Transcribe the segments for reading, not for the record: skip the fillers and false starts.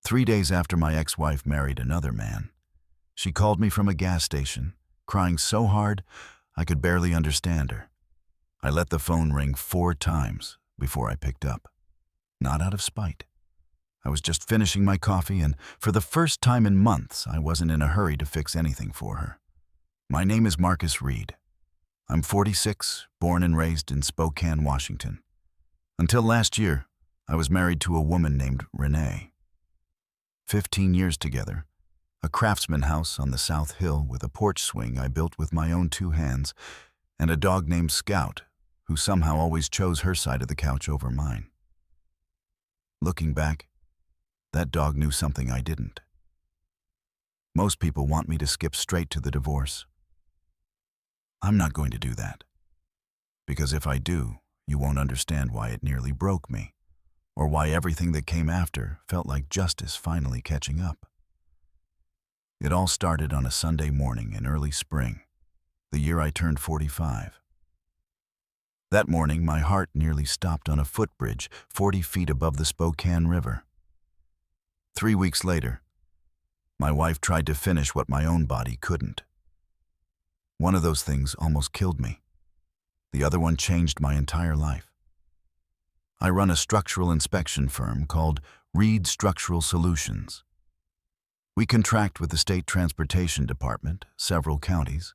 3 days after my ex-wife married another man, she called me from a gas station, crying so hard I could barely understand her. I let the phone ring 4 times before I picked up. Not out of spite. I was just finishing my coffee, and for the first time in months, I wasn't in a hurry to fix anything for her. My name is Marcus Reed. I'm 46, born and raised in Spokane, Washington. Until last year, I was married to a woman named Renee. 15 years together, a craftsman house on the South Hill with a porch swing I built with my own 2 hands, and a dog named Scout, who somehow always chose her side of the couch over mine. Looking back, that dog knew something I didn't. Most people want me to skip straight to the divorce. I'm not going to do that. Because if I do, you won't understand why it nearly broke me, or why everything that came after felt like justice finally catching up. It all started on a Sunday morning in early spring, the year I turned 45. That morning, my heart nearly stopped on a footbridge 40 feet above the Spokane River. 3 weeks later, my wife tried to finish what my own body couldn't. One of those things almost killed me. The other one changed my entire life. I run a structural inspection firm called Reed Structural Solutions. We contract with the State Transportation Department, several counties,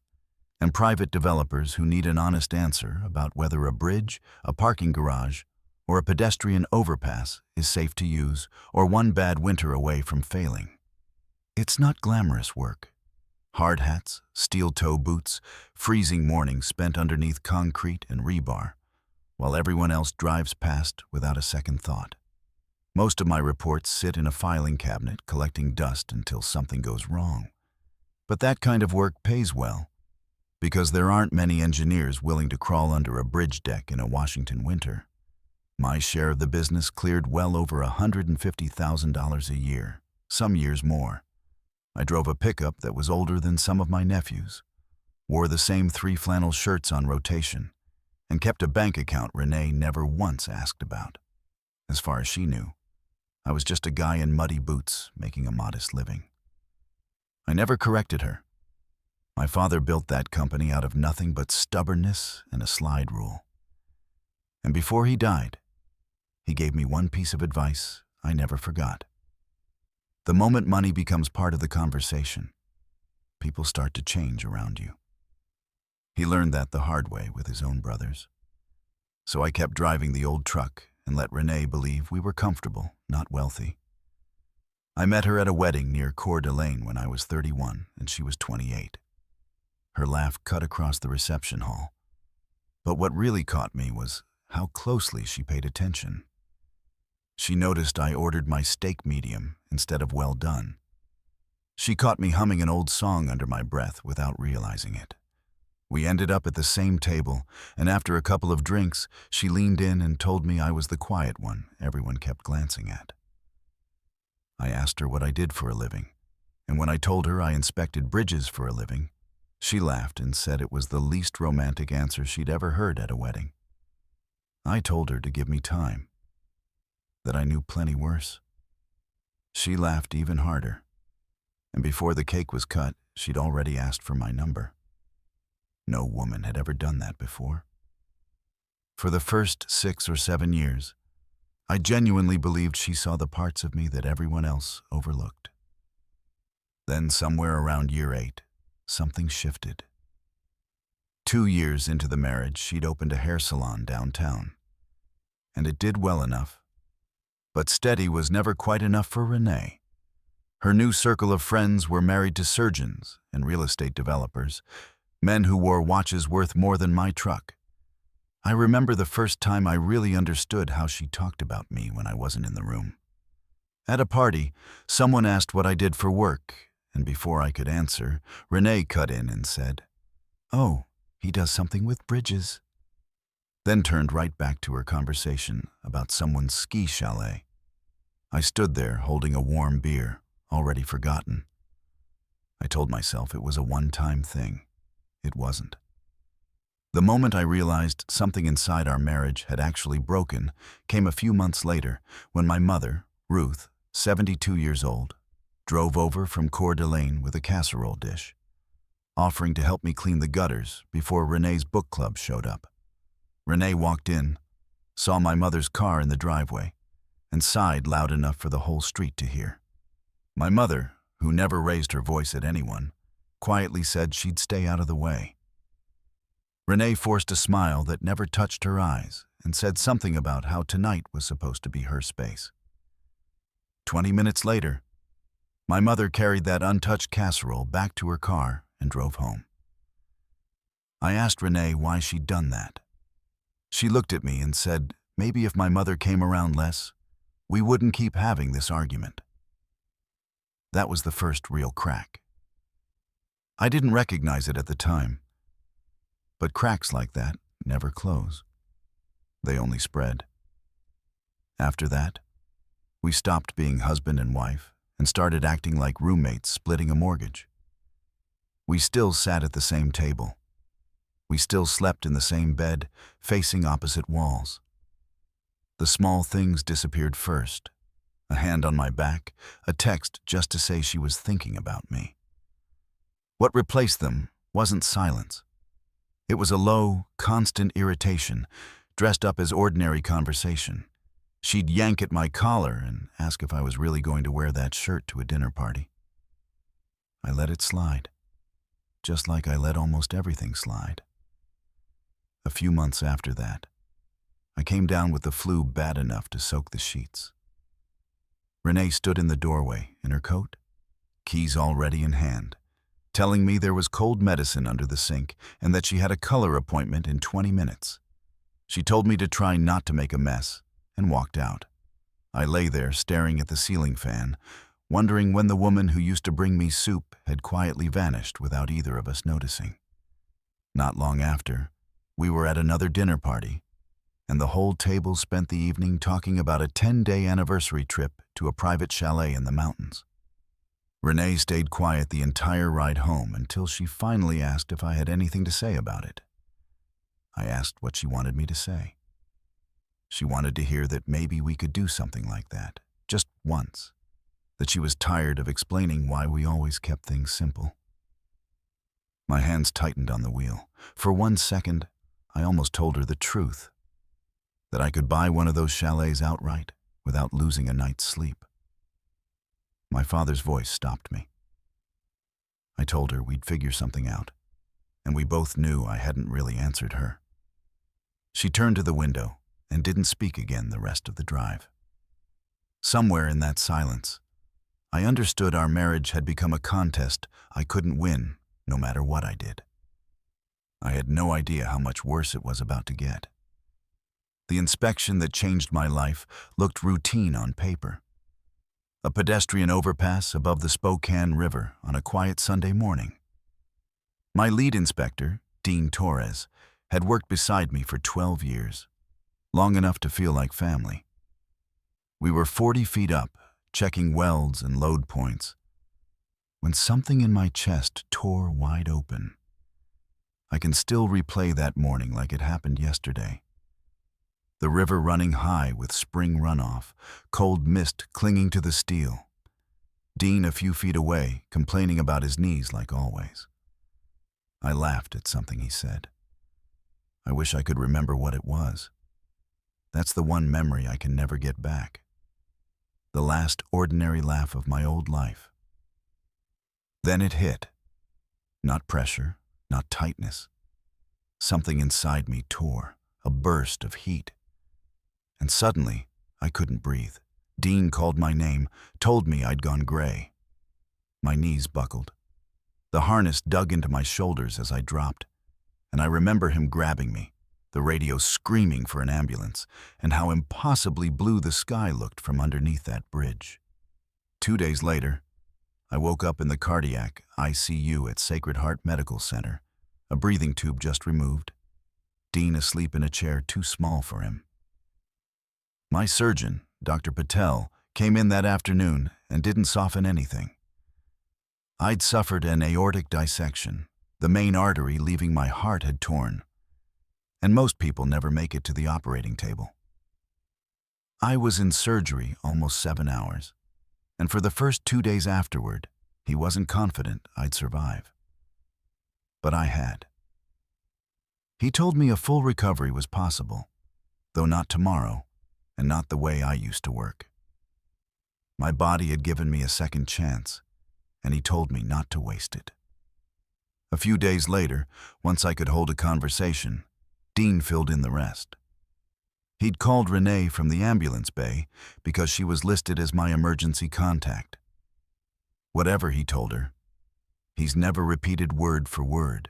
and private developers who need an honest answer about whether a bridge, a parking garage, or a pedestrian overpass is safe to use or one bad winter away from failing. It's not glamorous work. Hard hats, steel-toe boots, freezing mornings spent underneath concrete and rebar, while everyone else drives past without a second thought. Most of my reports sit in a filing cabinet collecting dust until something goes wrong. But that kind of work pays well, because there aren't many engineers willing to crawl under a bridge deck in a Washington winter. My share of the business cleared well over $150,000 a year, some years more. I drove a pickup that was older than some of my nephews, wore the same 3 flannel shirts on rotation, and kept a bank account Renee never once asked about. As far as she knew, I was just a guy in muddy boots making a modest living. I never corrected her. My father built that company out of nothing but stubbornness and a slide rule. And before he died, he gave me one piece of advice I never forgot. The moment money becomes part of the conversation, people start to change around you. He learned that the hard way with his own brothers. So I kept driving the old truck and let Renee believe we were comfortable, not wealthy. I met her at a wedding near Coeur d'Alene when I was 31 and she was 28. Her laugh cut across the reception hall. But what really caught me was how closely she paid attention. She noticed I ordered my steak medium instead of well done. She caught me humming an old song under my breath without realizing it. We ended up at the same table, and after a couple of drinks, she leaned in and told me I was the quiet one everyone kept glancing at. I asked her what I did for a living, and when I told her I inspected bridges for a living, she laughed and said it was the least romantic answer she'd ever heard at a wedding. I told her to give me time, that I knew plenty worse. She laughed even harder, and before the cake was cut, she'd already asked for my number. No woman had ever done that before. For the first 6 or 7 years, I genuinely believed she saw the parts of me that everyone else overlooked. Then somewhere around year 8, something shifted. 2 years into the marriage, she'd opened a hair salon downtown, and it did well enough. But steady was never quite enough for Renee. Her new circle of friends were married to surgeons and real estate developers, men who wore watches worth more than my truck. I remember the first time I really understood how she talked about me when I wasn't in the room. At a party, someone asked what I did for work, and before I could answer, Renee cut in and said, "Oh, he does something with bridges." Then turned right back to her conversation about someone's ski chalet. I stood there holding a warm beer, already forgotten. I told myself it was a one-time thing. It wasn't. The moment I realized something inside our marriage had actually broken came a few months later when my mother, Ruth, 72 years old, drove over from Coeur d'Alene with a casserole dish, offering to help me clean the gutters before Renee's book club showed up. Renee walked in, saw my mother's car in the driveway, and sighed loud enough for the whole street to hear. My mother, who never raised her voice at anyone, quietly said she'd stay out of the way. Renee forced a smile that never touched her eyes and said something about how tonight was supposed to be her space. 20 minutes later, my mother carried that untouched casserole back to her car and drove home. I asked Renee why she'd done that. She looked at me and said maybe if my mother came around less, we wouldn't keep having this argument. That was the first real crack. I didn't recognize it at the time, but cracks like that never close. They only spread. After that, we stopped being husband and wife and started acting like roommates splitting a mortgage. We still sat at the same table. We still slept in the same bed, facing opposite walls. The small things disappeared first. A hand on my back, a text just to say she was thinking about me. What replaced them wasn't silence. It was a low, constant irritation, dressed up as ordinary conversation. She'd yank at my collar and ask if I was really going to wear that shirt to a dinner party. I let it slide, just like I let almost everything slide. A few months after that, I came down with the flu bad enough to soak the sheets. Renee stood in the doorway in her coat, keys already in hand, telling me there was cold medicine under the sink and that she had a color appointment in 20 minutes. She told me to try not to make a mess and walked out. I lay there staring at the ceiling fan, wondering when the woman who used to bring me soup had quietly vanished without either of us noticing. Not long after, we were at another dinner party, and the whole table spent the evening talking about a 10-day anniversary trip to a private chalet in the mountains. Renee stayed quiet the entire ride home until she finally asked if I had anything to say about it. I asked what she wanted me to say. She wanted to hear that maybe we could do something like that, just once, that she was tired of explaining why we always kept things simple. My hands tightened on the wheel. For 1 second, I almost told her the truth, that I could buy one of those chalets outright without losing a night's sleep. My father's voice stopped me. I told her we'd figure something out, and we both knew I hadn't really answered her. She turned to the window and didn't speak again the rest of the drive. Somewhere in that silence, I understood our marriage had become a contest I couldn't win no matter what I did. I had no idea how much worse it was about to get. The inspection that changed my life looked routine on paper. A pedestrian overpass above the Spokane River on a quiet Sunday morning. My lead inspector, Dean Torres, had worked beside me for 12 years, long enough to feel like family. We were 40 feet up, checking welds and load points, when something in my chest tore wide open. I can still replay that morning like it happened yesterday. The river running high with spring runoff, cold mist clinging to the steel. Dean a few feet away, complaining about his knees like always. I laughed at something he said. I wish I could remember what it was. That's the one memory I can never get back. The last ordinary laugh of my old life. Then it hit. Not pressure, not tightness. Something inside me tore, a burst of heat. And suddenly, I couldn't breathe. Dean called my name, told me I'd gone gray. My knees buckled. The harness dug into my shoulders as I dropped, and I remember him grabbing me, the radio screaming for an ambulance, and how impossibly blue the sky looked from underneath that bridge. 2 days later, I woke up in the cardiac ICU at Sacred Heart Medical Center, a breathing tube just removed, Dean asleep in a chair too small for him. My surgeon, Dr. Patel, came in that afternoon and didn't soften anything. I'd suffered an aortic dissection, the main artery leaving my heart had torn, and most people never make it to the operating table. I was in surgery almost 7 hours. and for the first 2 days afterward, he wasn't confident I'd survive. But I had. He told me a full recovery was possible, though not tomorrow, and not the way I used to work. My body had given me a second chance, and he told me not to waste it. A few days later, once I could hold a conversation, Dean filled in the rest. He'd called Renee from the ambulance bay because she was listed as my emergency contact. Whatever he told her, he's never repeated word for word,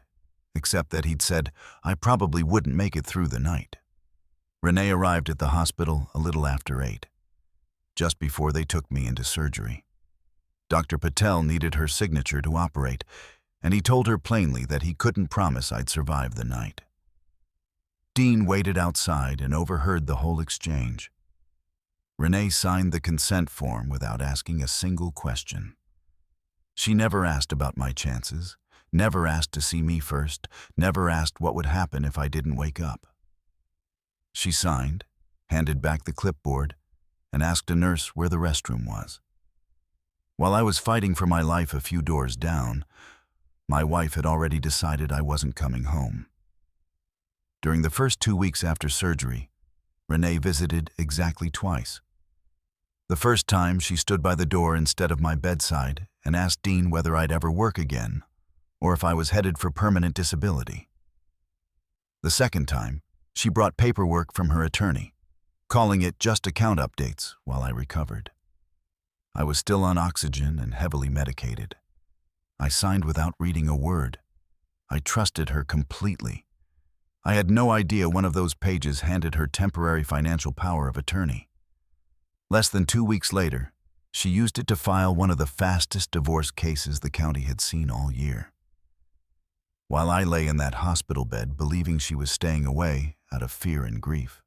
except that he'd said I probably wouldn't make it through the night. Renee arrived at the hospital a little after 8, just before they took me into surgery. Dr. Patel needed her signature to operate, and he told her plainly that he couldn't promise I'd survive the night. Dean waited outside and overheard the whole exchange. Renee signed the consent form without asking a single question. She never asked about my chances, never asked to see me first, never asked what would happen if I didn't wake up. She signed, handed back the clipboard, and asked a nurse where the restroom was. While I was fighting for my life a few doors down, my wife had already decided I wasn't coming home. During the first 2 weeks after surgery, Renee visited exactly twice. The first time, she stood by the door instead of my bedside and asked Dean whether I'd ever work again, or if I was headed for permanent disability. The second time, she brought paperwork from her attorney, calling it just account updates while I recovered. I was still on oxygen and heavily medicated. I signed without reading a word. I trusted her completely. I had no idea one of those pages handed her temporary financial power of attorney. Less than 2 weeks later, she used it to file one of the fastest divorce cases the county had seen all year. While I lay in that hospital bed believing she was staying away out of fear and grief,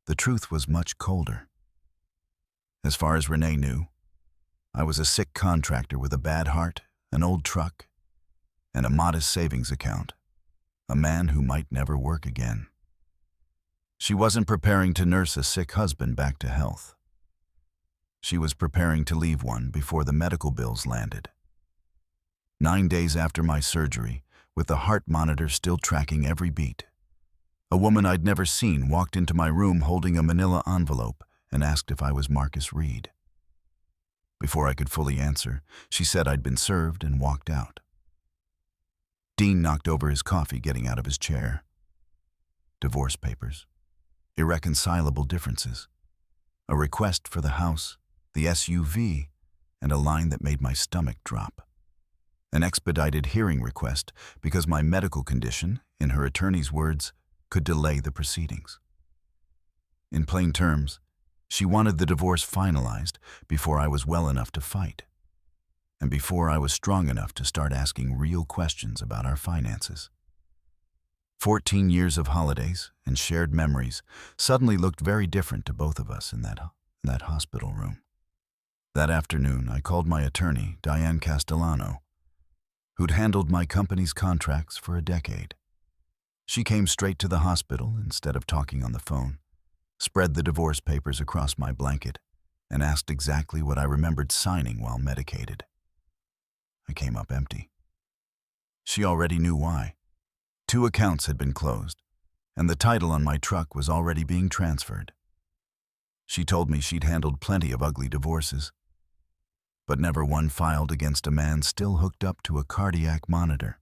the truth was much colder. As far as Renee knew, I was a sick contractor with a bad heart, an old truck, and a modest savings account, a man who might never work again. She wasn't preparing to nurse a sick husband back to health. She was preparing to leave one before the medical bills landed. 9 days after my surgery, with the heart monitor still tracking every beat, a woman I'd never seen walked into my room holding a manila envelope and asked if I was Marcus Reed. Before I could fully answer, she said I'd been served and walked out. Dean knocked over his coffee getting out of his chair. Divorce papers. Irreconcilable differences. A request for the house, the SUV, and a line that made my stomach drop. An expedited hearing request because my medical condition, in her attorney's words, could delay the proceedings. In plain terms, she wanted the divorce finalized before I was well enough to fight, and before I was strong enough to start asking real questions about our finances. 14 years of holidays and shared memories suddenly looked very different to both of us in that hospital room. That afternoon, I called my attorney, Diane Castellano, who'd handled my company's contracts for a decade. She came straight to the hospital instead of talking on the phone, spread the divorce papers across my blanket, and asked exactly what I remembered signing while medicated. I came up empty. She already knew why. 2 accounts had been closed, and the title on my truck was already being transferred. She told me she'd handled plenty of ugly divorces, but never one filed against a man still hooked up to a cardiac monitor.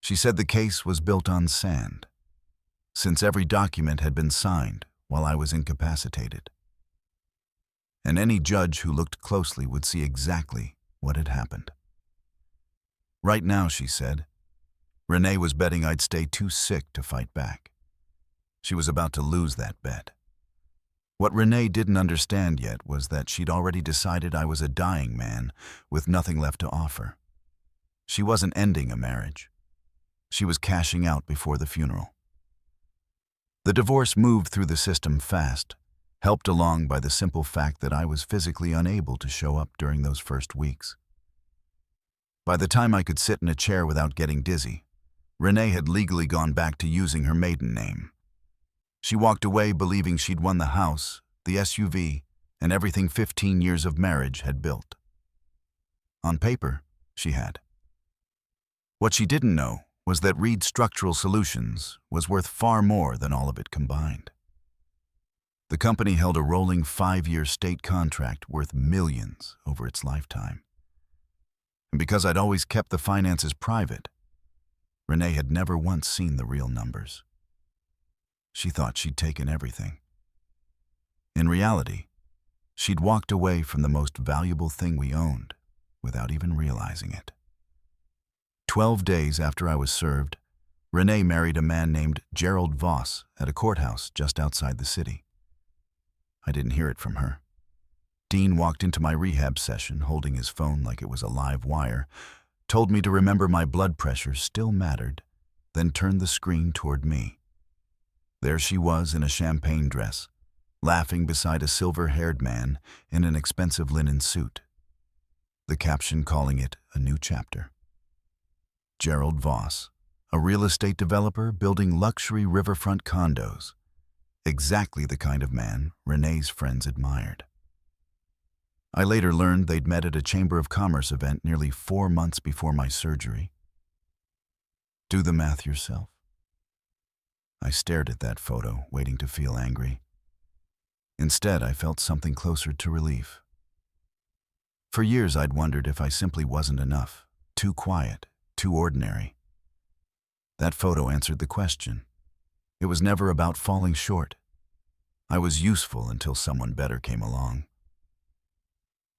She said the case was built on sand, since every document had been signed while I was incapacitated. And any judge who looked closely would see exactly what had happened. Right now, she said, Renee was betting I'd stay too sick to fight back. She was about to lose that bet. What Renee didn't understand yet was that she'd already decided I was a dying man with nothing left to offer. She wasn't ending a marriage. She was cashing out before the funeral. The divorce moved through the system fast, helped along by the simple fact that I was physically unable to show up during those first weeks. By the time I could sit in a chair without getting dizzy, Renee had legally gone back to using her maiden name. She walked away believing she'd won the house, the SUV, and everything 15 years of marriage had built. On paper, she had. What she didn't know was that Reed Structural Solutions was worth far more than all of it combined. The company held a rolling 5-year state contract worth millions over its lifetime. And because I'd always kept the finances private, Renee had never once seen the real numbers. She thought she'd taken everything. In reality, she'd walked away from the most valuable thing we owned without even realizing it. 12 days after I was served, Renee married a man named Gerald Voss at a courthouse just outside the city. I didn't hear it from her. Dean walked into my rehab session holding his phone like it was a live wire, told me to remember my blood pressure still mattered, then turned the screen toward me. There she was in a champagne dress, laughing beside a silver-haired man in an expensive linen suit. The caption calling it a new chapter. Gerald Voss, a real estate developer building luxury riverfront condos. Exactly the kind of man Renee's friends admired. I later learned they'd met at a Chamber of Commerce event nearly 4 months before my surgery. Do the math yourself. I stared at that photo, waiting to feel angry. Instead, I felt something closer to relief. For years, I'd wondered if I simply wasn't enough, too quiet, too ordinary. That photo answered the question. It was never about falling short. I was useful until someone better came along.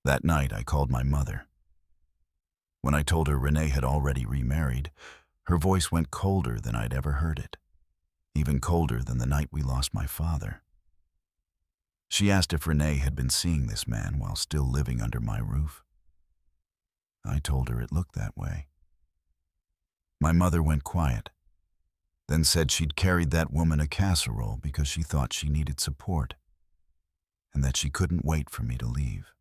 That night, I called my mother. When I told her Renee had already remarried, her voice went colder than I'd ever heard it, even colder than the night we lost my father. She asked if Renee had been seeing this man while still living under my roof. I told her it looked that way. My mother went quiet, then said she'd carried that woman a casserole because she thought she needed support, and that she couldn't wait for me to leave.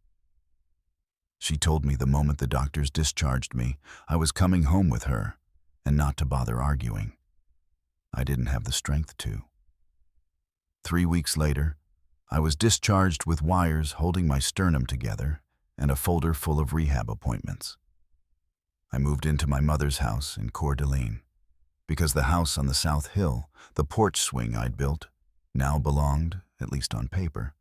She told me the moment the doctors discharged me, I was coming home with her, and not to bother arguing. I didn't have the strength to. 3 weeks later, I was discharged with wires holding my sternum together and a folder full of rehab appointments. I moved into my mother's house in Coeur d'Alene, because the house on the South Hill, the porch swing I'd built, now belonged, at least on paper,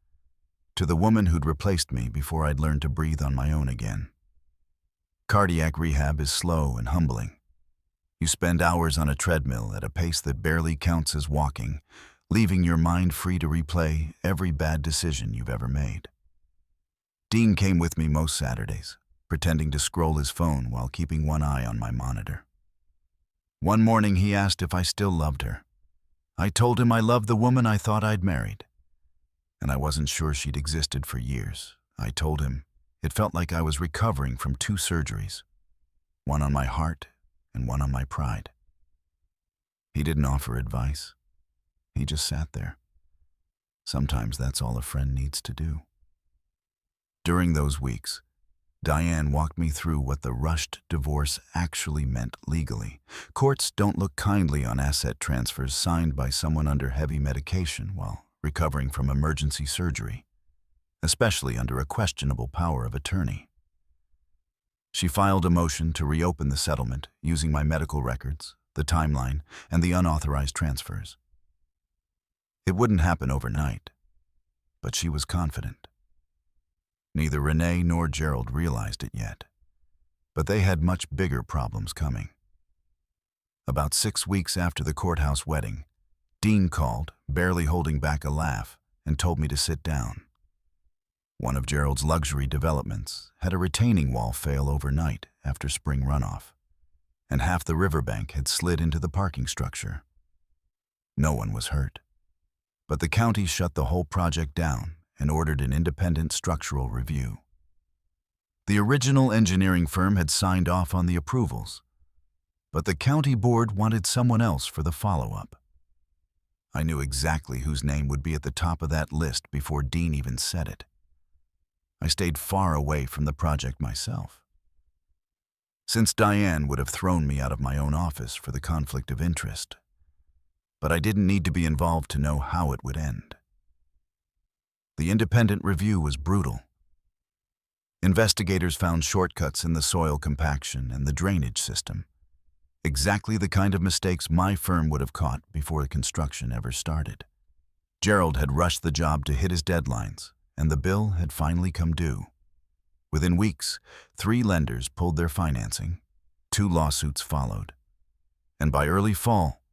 to the woman who'd replaced me before I'd learned to breathe on my own again. Cardiac rehab is slow and humbling. You spend hours on a treadmill at a pace that barely counts as walking, leaving your mind free to replay every bad decision you've ever made. Dean came with me most Saturdays, pretending to scroll his phone while keeping one eye on my monitor. One morning he asked if I still loved her. I told him I loved the woman I thought I'd married, and I wasn't sure she'd existed for years. I told him it felt like I was recovering from 2 surgeries, one on my heart and one on my pride. He didn't offer advice. He just sat there. Sometimes that's all a friend needs to do. During those weeks, Diane walked me through what the rushed divorce actually meant legally. Courts don't look kindly on asset transfers signed by someone under heavy medication while recovering from emergency surgery, especially under a questionable power of attorney. She filed a motion to reopen the settlement using my medical records, the timeline, and the unauthorized transfers. It wouldn't happen overnight, but she was confident. Neither Renee nor Gerald realized it yet, but they had much bigger problems coming. About 6 weeks after the courthouse wedding, Dean called, barely holding back a laugh, and told me to sit down. One of Gerald's luxury developments had a retaining wall fail overnight after spring runoff, and half the riverbank had slid into the parking structure. No one was hurt, but the county shut the whole project down and ordered an independent structural review. The original engineering firm had signed off on the approvals, but the county board wanted someone else for the follow-up. I knew exactly whose name would be at the top of that list before Dean even said it. I stayed far away from the project myself. Since Diane would have thrown me out of my own office for the conflict of interest, but I didn't need to be involved to know how it would end. The independent review was brutal. Investigators found shortcuts in the soil compaction and the drainage system. Exactly the kind of mistakes my firm would have caught before the construction ever started. Gerald had rushed the job to hit his deadlines, and the bill had finally come due. Within weeks, 3 lenders pulled their financing, 2 lawsuits followed, and by early fall,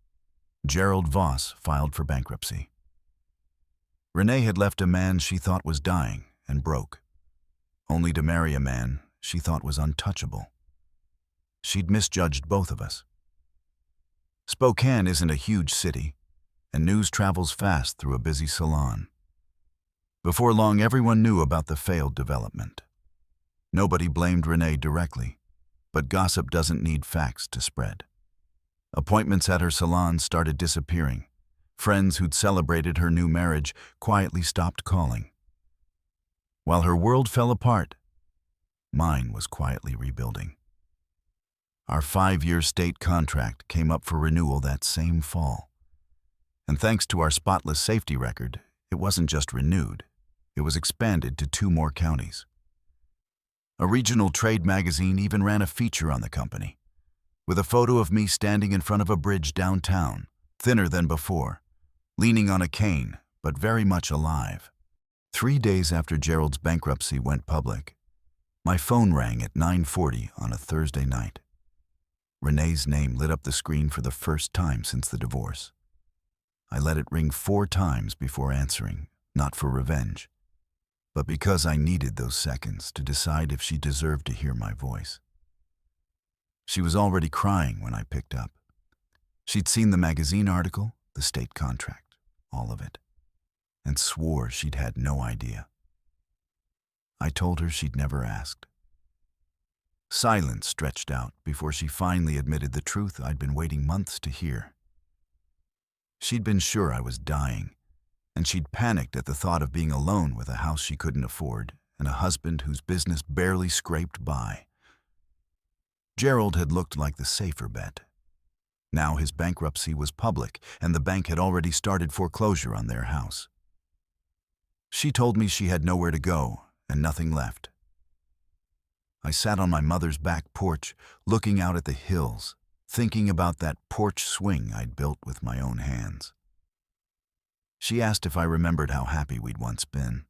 Gerald Voss filed for bankruptcy. Renee had left a man she thought was dying and broke, only to marry a man she thought was untouchable. She'd misjudged both of us. Spokane isn't a huge city, and news travels fast through a busy salon. Before long, everyone knew about the failed development. Nobody blamed Renee directly, but gossip doesn't need facts to spread. Appointments at her salon started disappearing. Friends who'd celebrated her new marriage quietly stopped calling. While her world fell apart, mine was quietly rebuilding. Our 5-year state contract came up for renewal that same fall. And thanks to our spotless safety record, it wasn't just renewed, it was expanded to 2 more counties. A regional trade magazine even ran a feature on the company, with a photo of me standing in front of a bridge downtown, thinner than before, leaning on a cane, but very much alive. 3 days after Gerald's bankruptcy went public, my phone rang at 9:40 on a Thursday night. Renee's name lit up the screen for the first time since the divorce. I let it ring 4 times before answering, not for revenge, but because I needed those seconds to decide if she deserved to hear my voice. She was already crying when I picked up. She'd seen the magazine article, the state contract, all of it, and swore she'd had no idea. I told her she'd never asked. Silence stretched out before she finally admitted the truth I'd been waiting months to hear. She'd been sure I was dying, and she'd panicked at the thought of being alone with a house she couldn't afford and a husband whose business barely scraped by. Gerald had looked like the safer bet. Now his bankruptcy was public, and the bank had already started foreclosure on their house. She told me she had nowhere to go and nothing left. I sat on my mother's back porch, looking out at the hills, thinking about that porch swing I'd built with my own hands. She asked if I remembered how happy we'd once been.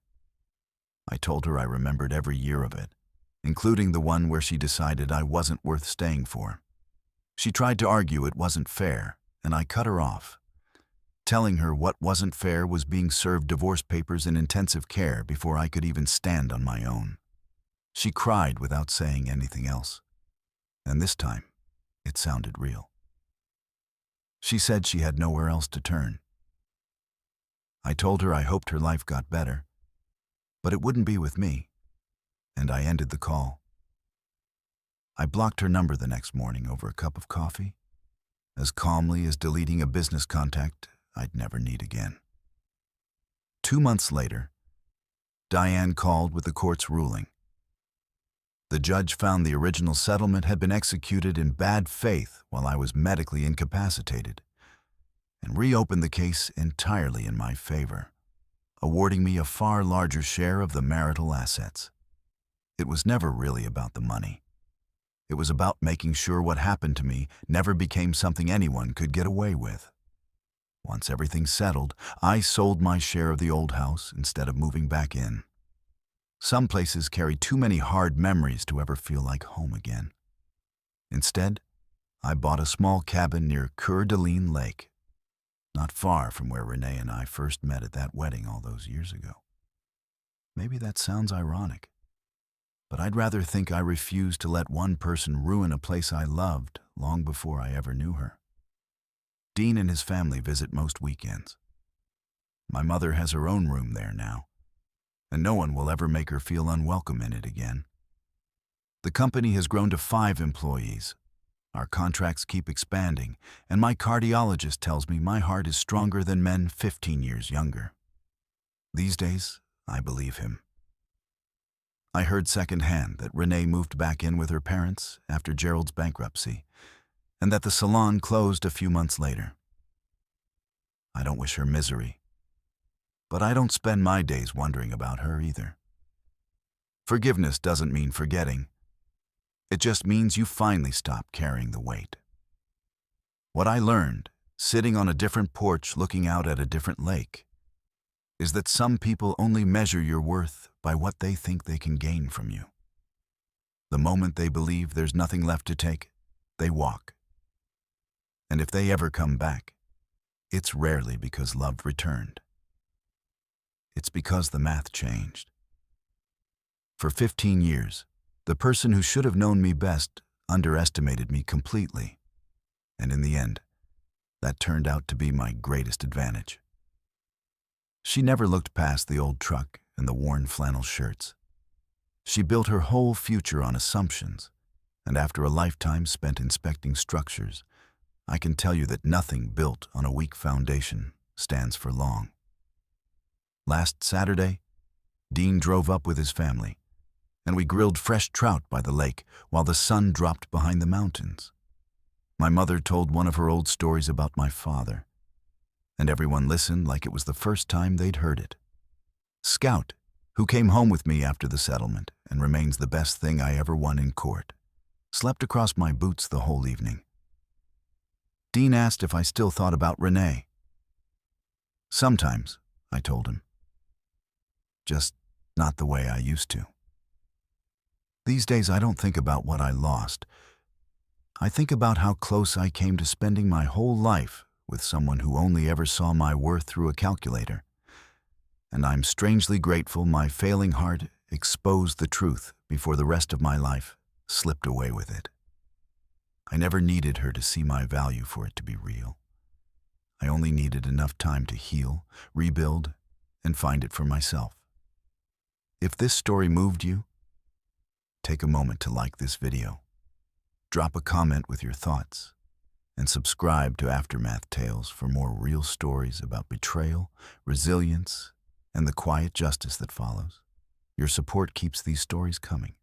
I told her I remembered every year of it, including the one where she decided I wasn't worth staying for. She tried to argue it wasn't fair, and I cut her off, telling her what wasn't fair was being served divorce papers in intensive care before I could even stand on my own. She cried without saying anything else, and this time, it sounded real. She said she had nowhere else to turn. I told her I hoped her life got better, but it wouldn't be with me, and I ended the call. I blocked her number the next morning over a cup of coffee, as calmly as deleting a business contact I'd never need again. 2 months later, Diane called with the court's ruling. The judge found the original settlement had been executed in bad faith while I was medically incapacitated, and reopened the case entirely in my favor, awarding me a far larger share of the marital assets. It was never really about the money. It was about making sure what happened to me never became something anyone could get away with. Once everything settled, I sold my share of the old house instead of moving back in. Some places carry too many hard memories to ever feel like home again. Instead, I bought a small cabin near Coeur d'Alene Lake, not far from where Renee and I first met at that wedding all those years ago. Maybe that sounds ironic, but I'd rather think I refused to let one person ruin a place I loved long before I ever knew her. Dean and his family visit most weekends. My mother has her own room there now, and no one will ever make her feel unwelcome in it again. The company has grown to 5 employees. Our contracts keep expanding, and my cardiologist tells me my heart is stronger than men 15 years younger. These days, I believe him. I heard secondhand that Renee moved back in with her parents after Gerald's bankruptcy, and that the salon closed a few months later. I don't wish her misery, But I don't spend my days wondering about her either. Forgiveness doesn't mean forgetting. It just means you finally stop carrying the weight. What I learned, sitting on a different porch looking out at a different lake, is that some people only measure your worth by what they think they can gain from you. The moment they believe there's nothing left to take, they walk. And if they ever come back, it's rarely because love returned. It's because the math changed. For 15 years, the person who should have known me best underestimated me completely. And in the end, that turned out to be my greatest advantage. She never looked past the old truck and the worn flannel shirts. She built her whole future on assumptions, and after a lifetime spent inspecting structures, I can tell you that nothing built on a weak foundation stands for long. Last Saturday, Dean drove up with his family, and we grilled fresh trout by the lake while the sun dropped behind the mountains. My mother told one of her old stories about my father, and everyone listened like it was the first time they'd heard it. Scout, who came home with me after the settlement and remains the best thing I ever won in court, slept across my boots the whole evening. Dean asked if I still thought about Renee. Sometimes, I told him. Just not the way I used to. These days I don't think about what I lost. I think about how close I came to spending my whole life with someone who only ever saw my worth through a calculator. And I'm strangely grateful my failing heart exposed the truth before the rest of my life slipped away with it. I never needed her to see my value for it to be real. I only needed enough time to heal, rebuild, and find it for myself. If this story moved you, take a moment to like this video. Drop a comment with your thoughts, and subscribe to Aftermathtales for more real stories about betrayal, resilience, and the quiet justice that follows. Your support keeps these stories coming.